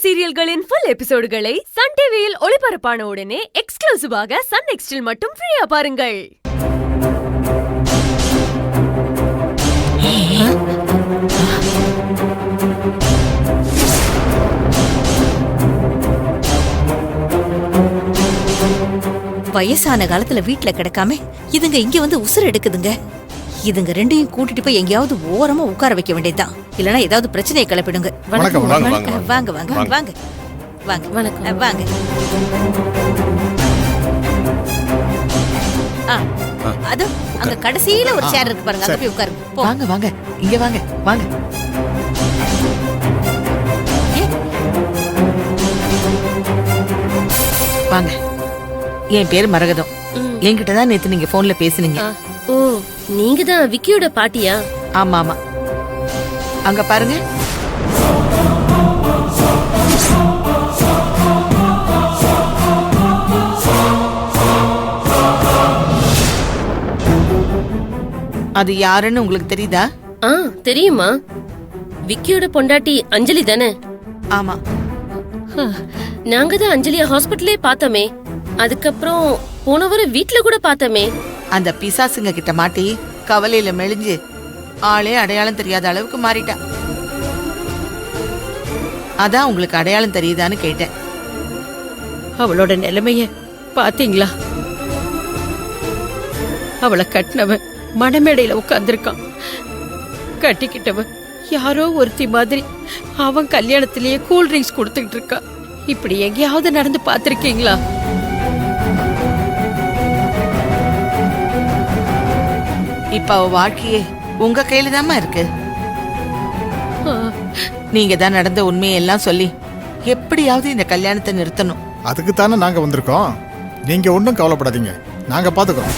சீரியல்களின் full எபிசோடுகளை Sun டிவியில் ஒளிபரப்பான உடனே எக்ஸ்க்ளூசிவாக சன் நெக்ஸ்டில் மட்டும் ஃப்ரீயா பாருங்கள். வயசான காலத்துல வீட்டுல கிடக்காம இதுங்க இங்க வந்து உசுறு எடுக்குதுங்க. இதுங்க ரெண்டையும் கூட்டிட்டு போய் எங்கேயாவது ஓரமா உட்கார வைக்க வேண்டியதுதான். இல்லனா ஏதாவது பிரச்சனையை கிளப்பிடுங்க. வாங்க வாங்க வாங்க வாங்க வாங்க. அது அங்க கடைசியில ஒரு சேர் இருக்கு பாருங்க, அங்க போய் உட்காருங்க. வாங்க வாங்க இங்க வாங்க வாங்க. வாங்க. என் பேரு மரகதம். என்கிட்ட தான் நேத்து நீங்க போன்ல பேசுனீங்க. ஓ, நீங்க தான் விக்கியோட பாட்டியா? ஆமா ஆமா. அங்க பாருங்க. அது யாருன்னு உங்களுக்கு தெரியுதா? தெரியுமா. விக்கியோட பொண்டாட்டி அஞ்சலி தானே? ஆமா. நாங்க தான் அஞ்சலிய ஹாஸ்பிட்டலே பார்த்தோமே. அதுக்கப்புறம் போனவரை வீட்ல கூட பார்த்தோமே. அந்த பிசாசுங்க கிட்ட மாட்டி கவலையில மெலிஞ்சு ஆளே அடையாளம் தெரியாத அளவுக்கு மாறிட்டா. அதான் உங்களுக்கு அடையாளம் தெரியுதான்னு கேட்டேன். அவளோட நிலைமைய பாத்தீங்களா? அவளை கட்டினவன் மணமேடையில உட்கார்ந்திருக்கான். கட்டிக்கிட்டவன் யாரோ ஒருத்தி மாதிரி அவன் கல்யாணத்திலேயே கூல் ட்ரிங்க்ஸ் கொடுத்துக்கிட்டு இருக்கா. இப்படி எங்கேயாவது நடந்து பாத்திருக்கீங்களா? இப்ப அவ வாழ்க்கையே உங்க கையில தாமா இருக்கு. நீங்க தான் நடந்த உண்மையெல்லாம் சொல்லி எப்படியாவது இந்த கல்யாணத்தை நிறுத்தணும். அதுக்கு தானே நாங்க வந்திருக்கோம். நீங்க ஒன்றும் கவலைப்படாதீங்க, நாங்க பாத்துக்கிறோம்.